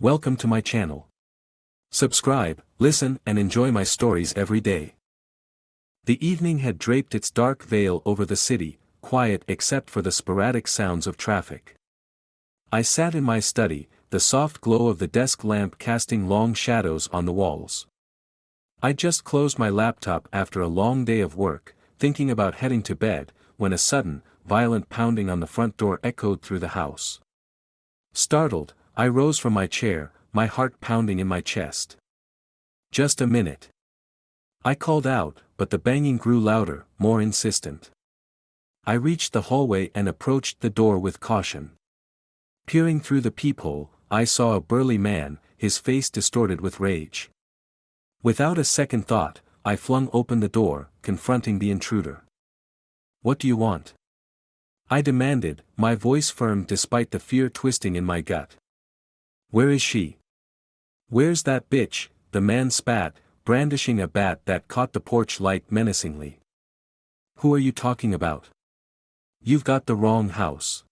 Welcome to my channel. Subscribe, listen and enjoy my stories every day. The evening had draped its dark veil over the city, quiet except for the sporadic sounds of traffic. I sat in my study, the soft glow of the desk lamp casting long shadows on the walls. I just closed my laptop after a long day of work, thinking about heading to bed, when a sudden, violent pounding on the front door echoed through the house. Startled, I rose from my chair, my heart pounding in my chest. "Just a minute." I called out, but the banging grew louder, more insistent. I reached the hallway and approached the door with caution. Peering through the peephole, I saw a burly man, his face distorted with rage. Without a second thought, I flung open the door, confronting the intruder. "What do you want?" I demanded, my voice firm despite the fear twisting in my gut. "Where is she?" "Where's that bitch?" the man spat, brandishing a bat that caught the porch light menacingly. "Who are you talking about? You've got the wrong house."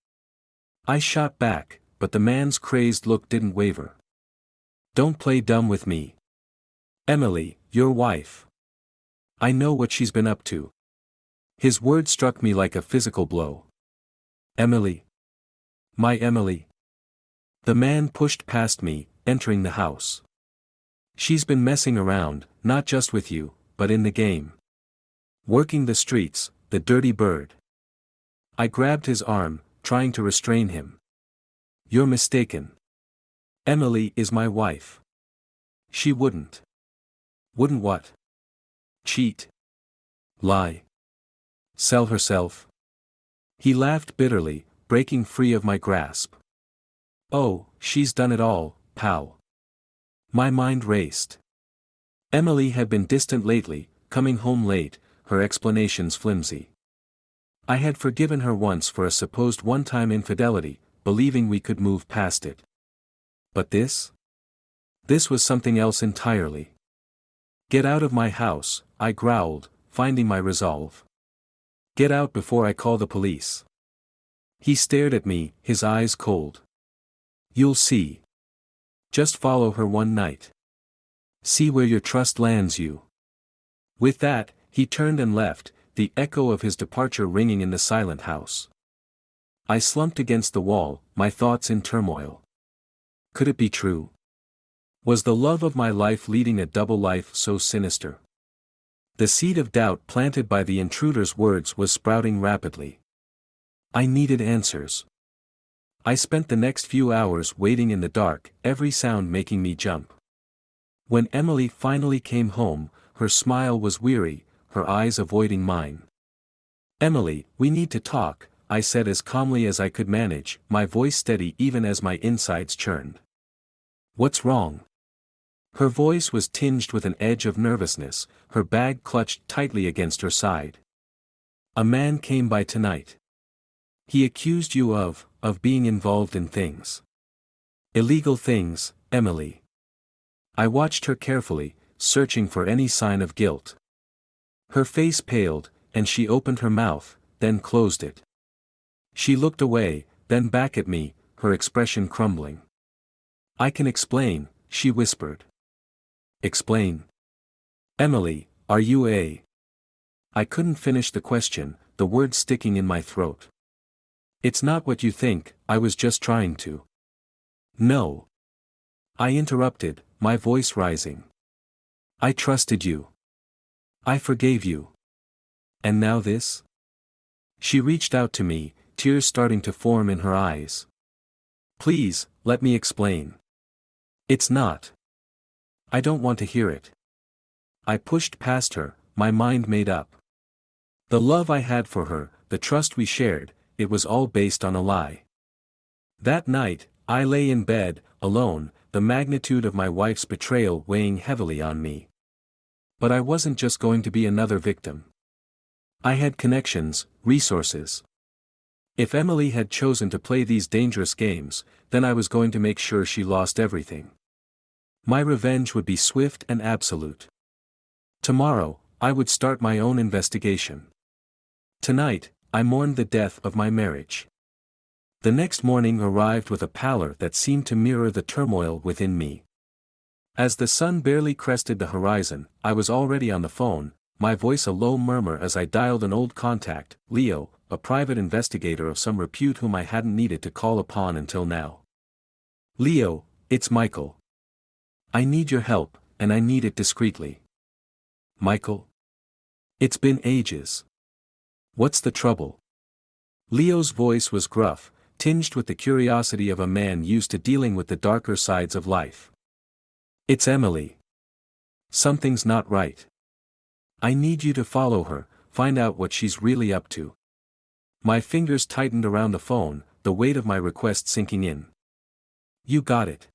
I shot back, but the man's crazed look didn't waver. "Don't play dumb with me. Emily, your wife. I know what she's been up to." His word struck me like a physical blow. "Emily? My Emily?" The man pushed past me, entering the house. "She's been messing around, not just with you, but in the game. Working the streets, the dirty bird." I grabbed his arm, trying to restrain him. "You're mistaken. Emily is my wife. She wouldn't." "Wouldn't what?" "Cheat. Lie. Sell herself." He laughed bitterly, breaking free of my grasp. "Oh, she's done it all, pal." My mind raced. Emily had been distant lately, coming home late, her explanations flimsy. I had forgiven her once for a supposed one-time infidelity, believing we could move past it. But this? This was something else entirely. "Get out of my house," I growled, finding my resolve. "Get out before I call the police." He stared at me, his eyes cold. "You'll see. Just follow her one night. See where your trust lands you." With that, he turned and left, the echo of his departure ringing in the silent house. I slumped against the wall, my thoughts in turmoil. Could it be true? Was the love of my life leading a double life so sinister? The seed of doubt planted by the intruder's words was sprouting rapidly. I needed answers. I spent the next few hours waiting in the dark, every sound making me jump. When Emily finally came home, her smile was weary, her eyes avoiding mine. "Emily, we need to talk," I said as calmly as I could manage, my voice steady even as my insides churned. "What's wrong?" Her voice was tinged with an edge of nervousness, her bag clutched tightly against her side. "A man came by tonight. He accused you of being involved in things. Illegal things, Emily." I watched her carefully, searching for any sign of guilt. Her face paled, and she opened her mouth, then closed it. She looked away, then back at me, her expression crumbling. "I can explain," she whispered. "Explain? Emily, are you a—" I couldn't finish the question, the words sticking in my throat. "It's not what you think, I was just trying to—" "No." I interrupted, my voice rising. "I trusted you. I forgave you. And now this?" She reached out to me, tears starting to form in her eyes. "Please, let me explain. It's not. I don't want to hear it." I pushed past her, my mind made up. The love I had for her, the trust we shared, it was all based on a lie. That night, I lay in bed, alone, the magnitude of my wife's betrayal weighing heavily on me. But I wasn't just going to be another victim. I had connections, resources. If Emily had chosen to play these dangerous games, then I was going to make sure she lost everything. My revenge would be swift and absolute. Tomorrow, I would start my own investigation. Tonight, I mourned the death of my marriage. The next morning arrived with a pallor that seemed to mirror the turmoil within me. As the sun barely crested the horizon, I was already on the phone, my voice a low murmur as I dialed an old contact, Leo, a private investigator of some repute whom I hadn't needed to call upon until now. Leo, it's Michael. I need your help, and I need it discreetly. Michael? It's been ages. What's the trouble? Leo's voice was gruff, tinged with the curiosity of a man used to dealing with the darker sides of life. It's Emily. Something's not right. I need you to follow her, find out what she's really up to. My fingers tightened around the phone, the weight of my request sinking in. You got it.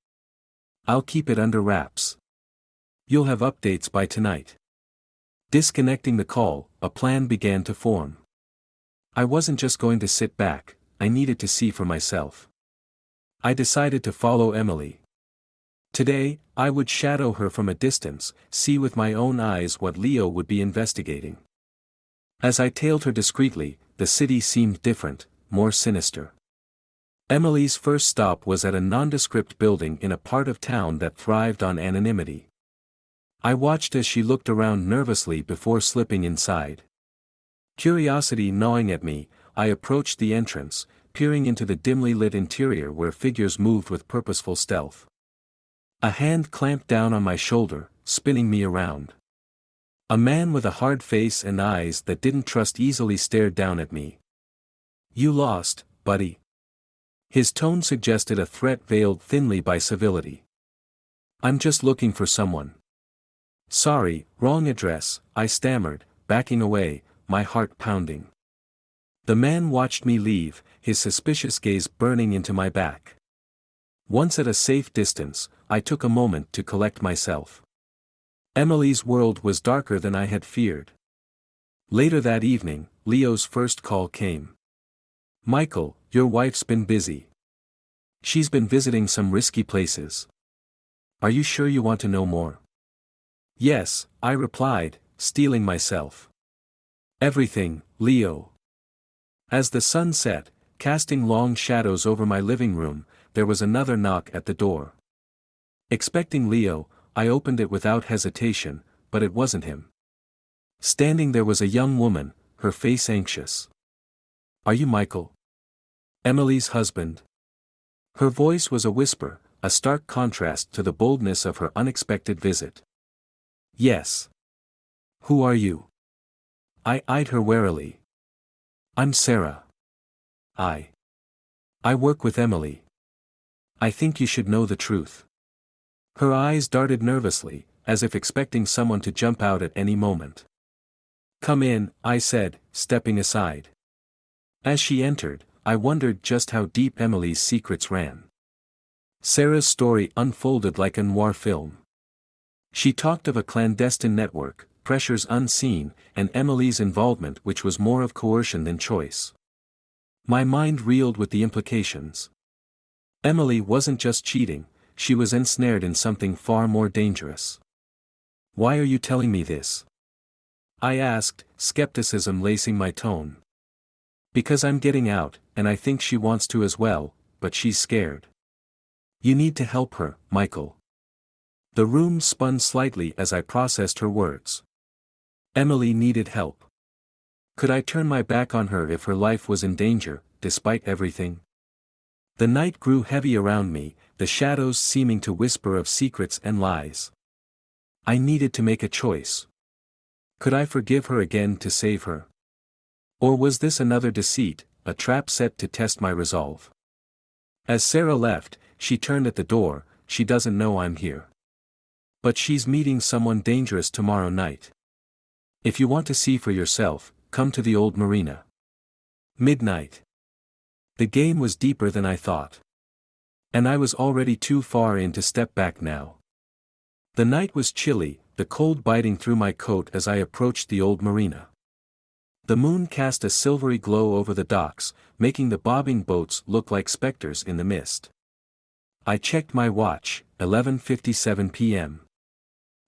I'll keep it under wraps. You'll have updates by tonight. Disconnecting the call, a plan began to form. I wasn't just going to sit back, I needed to see for myself. I decided to follow Emily. Today, I would shadow her from a distance, see with my own eyes what Leo would be investigating. As I tailed her discreetly, the city seemed different, more sinister. Emily's first stop was at a nondescript building in a part of town that thrived on anonymity. I watched as she looked around nervously before slipping inside. Curiosity gnawing at me, I approached the entrance, peering into the dimly lit interior where figures moved with purposeful stealth. A hand clamped down on my shoulder, spinning me around. A man with a hard face and eyes that didn't trust easily stared down at me. You lost, buddy. His tone suggested a threat veiled thinly by civility. I'm just looking for someone. Sorry, wrong address, I stammered, backing away, my heart pounding. The man watched me leave, his suspicious gaze burning into my back. Once at a safe distance, I took a moment to collect myself. Emily's world was darker than I had feared. Later that evening, Leo's first call came. Michael, your wife's been busy. She's been visiting some risky places. Are you sure you want to know more? Yes, I replied, steeling myself. Everything, Leo. As the sun set, casting long shadows over my living room, there was another knock at the door. Expecting Leo, I opened it without hesitation, but it wasn't him. Standing there was a young woman, her face anxious. Are you Michael? Emily's husband? Her voice was a whisper, a stark contrast to the boldness of her unexpected visit. Yes. Who are you? I eyed her warily. I'm Sarah. I work with Emily. I think you should know the truth. Her eyes darted nervously, as if expecting someone to jump out at any moment. Come in, I said, stepping aside. As she entered, I wondered just how deep Emily's secrets ran. Sarah's story unfolded like a noir film. She talked of a clandestine network, pressures unseen, and Emily's involvement which was more of coercion than choice. My mind reeled with the implications. Emily wasn't just cheating, she was ensnared in something far more dangerous. Why are you telling me this? I asked, skepticism lacing my tone. Because I'm getting out, and I think she wants to as well, but she's scared. You need to help her, Michael. The room spun slightly as I processed her words. Emily needed help. Could I turn my back on her if her life was in danger, despite everything? The night grew heavy around me, the shadows seeming to whisper of secrets and lies. I needed to make a choice. Could I forgive her again to save her? Or was this another deceit, a trap set to test my resolve? As Sarah left, she turned at the door. She doesn't know I'm here. But she's meeting someone dangerous tomorrow night. If you want to see for yourself, come to the old marina. Midnight. The game was deeper than I thought. And I was already too far in to step back now. The night was chilly, the cold biting through my coat as I approached the old marina. The moon cast a silvery glow over the docks, making the bobbing boats look like specters in the mist. I checked my watch, 11:57 p.m.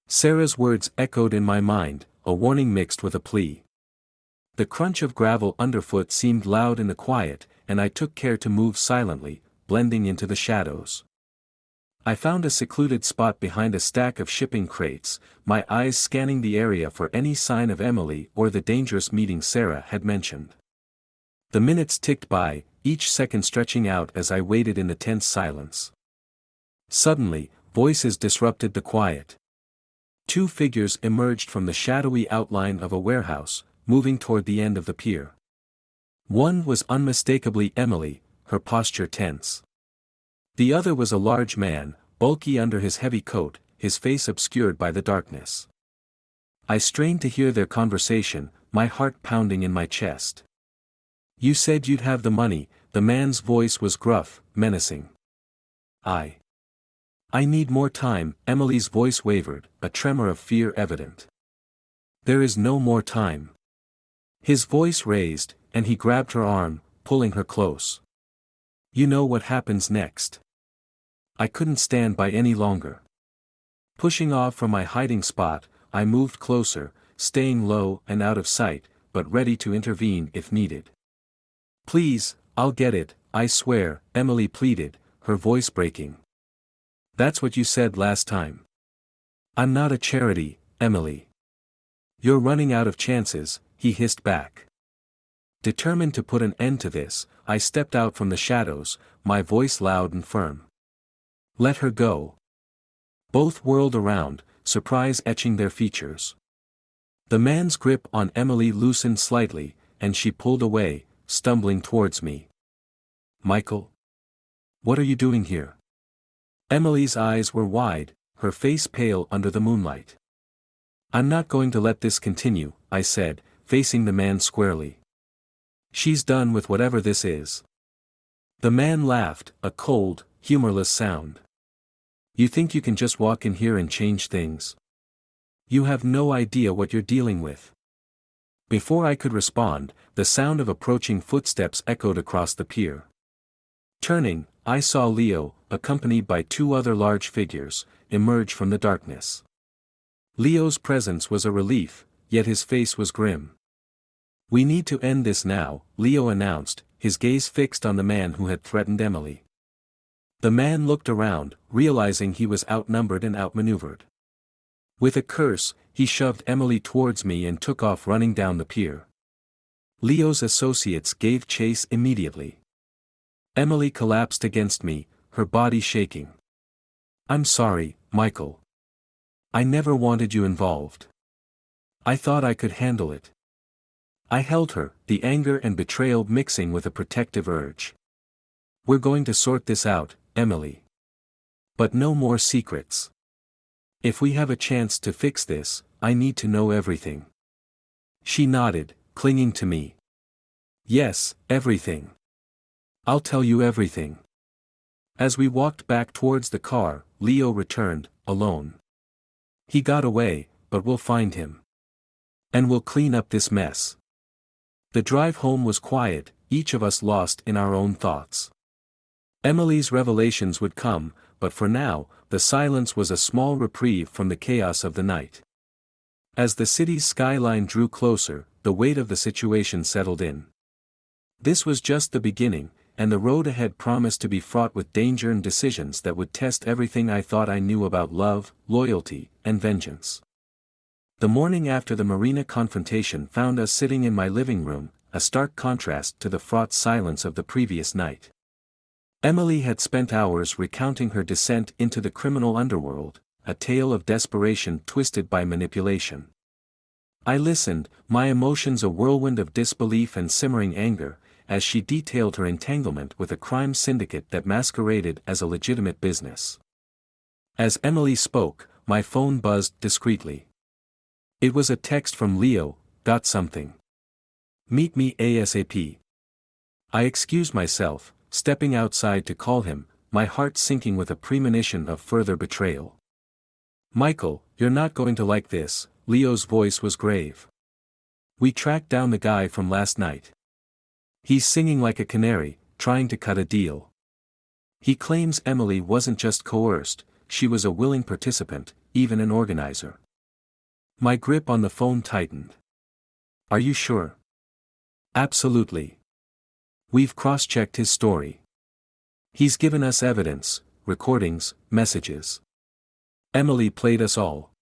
Sarah's words echoed in my mind, a warning mixed with a plea. The crunch of gravel underfoot seemed loud in the quiet, and I took care to move silently, blending into the shadows. I found a secluded spot behind a stack of shipping crates, my eyes scanning the area for any sign of Emily or the dangerous meeting Sarah had mentioned. The minutes ticked by, each second stretching out as I waited in the tense silence. Suddenly, voices disrupted the quiet. Two figures emerged from the shadowy outline of a warehouse, moving toward the end of the pier. One was unmistakably Emily, her posture tense. The other was a large man, bulky under his heavy coat, his face obscured by the darkness. I strained to hear their conversation, my heart pounding in my chest. "You said you'd have the money," the man's voice was gruff, menacing. I need more time," Emily's voice wavered, a tremor of fear evident. "There is no more time." His voice raised, and he grabbed her arm, pulling her close. "You know what happens next." I couldn't stand by any longer. Pushing off from my hiding spot, I moved closer, staying low and out of sight, but ready to intervene if needed. "Please, I'll get it, I swear," Emily pleaded, her voice breaking. "That's what you said last time." "I'm not a charity, Emily." "You're running out of chances," he hissed back. Determined to put an end to this, I stepped out from the shadows, my voice loud and firm. "Let her go." Both whirled around, surprise etching their features. The man's grip on Emily loosened slightly, and she pulled away, stumbling towards me. "Michael? What are you doing here?" Emily's eyes were wide, her face pale under the moonlight. "I'm not going to let this continue," I said, facing the man squarely. "She's done with whatever this is." The man laughed, a cold, humorless sound. "You think you can just walk in here and change things? You have no idea what you're dealing with." Before I could respond, the sound of approaching footsteps echoed across the pier. Turning, I saw Leo, accompanied by two other large figures, emerge from the darkness. Leo's presence was a relief, yet his face was grim. "We need to end this now," Leo announced, his gaze fixed on the man who had threatened Emily. The man looked around, realizing he was outnumbered and outmaneuvered. With a curse, he shoved Emily towards me and took off running down the pier. Leo's associates gave chase immediately. Emily collapsed against me, her body shaking. "I'm sorry, Michael. I never wanted you involved. I thought I could handle it." I held her, the anger and betrayal mixing with a protective urge. "We're going to sort this out, Emily. But no more secrets. If we have a chance to fix this, I need to know everything." She nodded, clinging to me. "Yes, everything. I'll tell you everything." As we walked back towards the car, Leo returned, alone. "He got away, but we'll find him. And we'll clean up this mess." The drive home was quiet, each of us lost in our own thoughts. Emily's revelations would come, but for now, the silence was a small reprieve from the chaos of the night. As the city's skyline drew closer, the weight of the situation settled in. This was just the beginning, and the road ahead promised to be fraught with danger and decisions that would test everything I thought I knew about love, loyalty, and vengeance. The morning after the marina confrontation found us sitting in my living room, a stark contrast to the fraught silence of the previous night. Emily had spent hours recounting her descent into the criminal underworld, a tale of desperation twisted by manipulation. I listened, my emotions a whirlwind of disbelief and simmering anger, as she detailed her entanglement with a crime syndicate that masqueraded as a legitimate business. As Emily spoke, my phone buzzed discreetly. It was a text from Leo. "Got something. Meet me ASAP." I excused myself, stepping outside to call him, my heart sinking with a premonition of further betrayal. "Michael, you're not going to like this," Leo's voice was grave. "We tracked down the guy from last night. He's singing like a canary, trying to cut a deal. He claims Emily wasn't just coerced, she was a willing participant, even an organizer." My grip on the phone tightened. "Are you sure?" "Absolutely. We've cross-checked his story. He's given us evidence, recordings, messages. Emily played us all.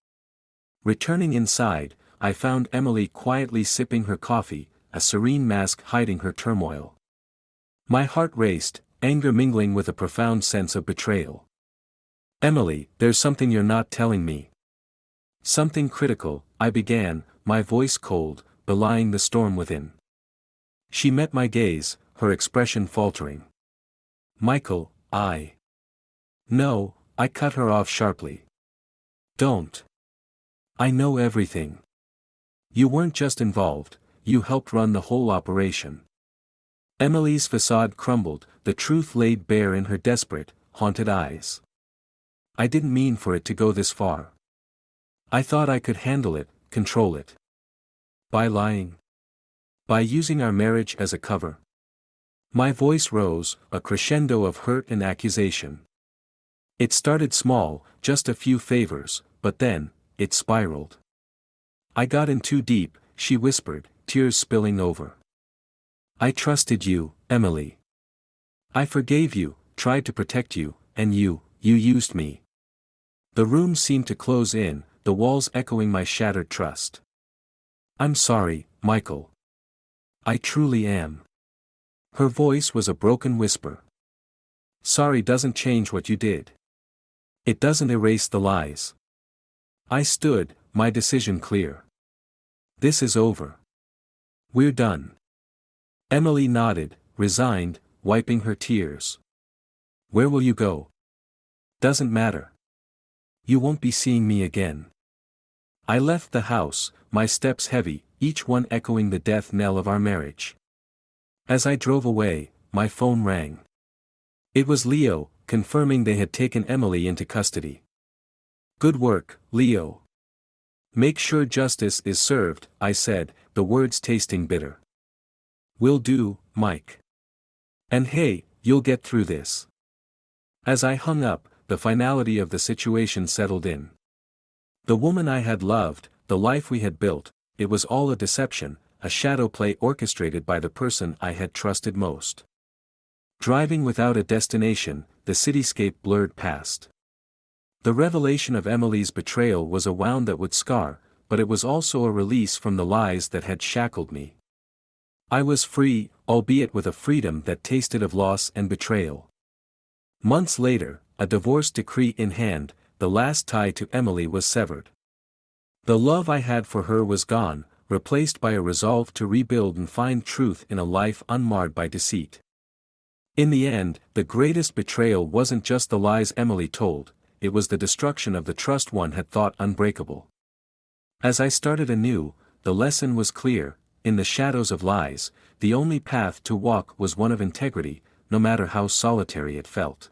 Returning inside, I found Emily quietly sipping her coffee, a serene mask hiding her turmoil. My heart raced, anger mingling with a profound sense of betrayal. Emily, there's something you're not telling me. Something critical, I began, my voice cold, belying the storm within. She met my gaze, her expression faltering. Michael, No, I cut her off sharply. Don't. I know everything. You weren't just involved, you helped run the whole operation. Emily's facade crumbled, the truth laid bare in her desperate, haunted eyes. I didn't mean for it to go this far. I thought I could handle it, control it. By lying. By using our marriage as a cover. My voice rose, a crescendo of hurt and accusation. It started small, just a few favors, but then, it spiraled. I got in too deep, she whispered, tears spilling over. I trusted you, Emily. I forgave you, tried to protect you, and you used me. The room seemed to close in, the walls echoing my shattered trust. I'm sorry, Michael. I truly am. Her voice was a broken whisper. Sorry doesn't change what you did. It doesn't erase the lies. I stood, my decision clear. This is over. We're done. Emily nodded, resigned, wiping her tears. Where will you go? Doesn't matter. You won't be seeing me again. I left the house, my steps heavy, each one echoing the death knell of our marriage. As I drove away, my phone rang. It was Leo, confirming they had taken Emily into custody. Good work, Leo. Make sure justice is served, I said, the words tasting bitter. Will do, Mike. And hey, you'll get through this. As I hung up, the finality of the situation settled in. The woman I had loved, the life we had built, it was all a deception, a shadow play orchestrated by the person I had trusted most. Driving without a destination, the cityscape blurred past. The revelation of Emily's betrayal was a wound that would scar, but it was also a release from the lies that had shackled me. I was free, albeit with a freedom that tasted of loss and betrayal. Months later, a divorce decree in hand, the last tie to Emily was severed. The love I had for her was gone, replaced by a resolve to rebuild and find truth in a life unmarred by deceit. In the end, the greatest betrayal wasn't just the lies Emily told, it was the destruction of the trust one had thought unbreakable. As I started anew, the lesson was clear. In the shadows of lies, the only path to walk was one of integrity, no matter how solitary it felt.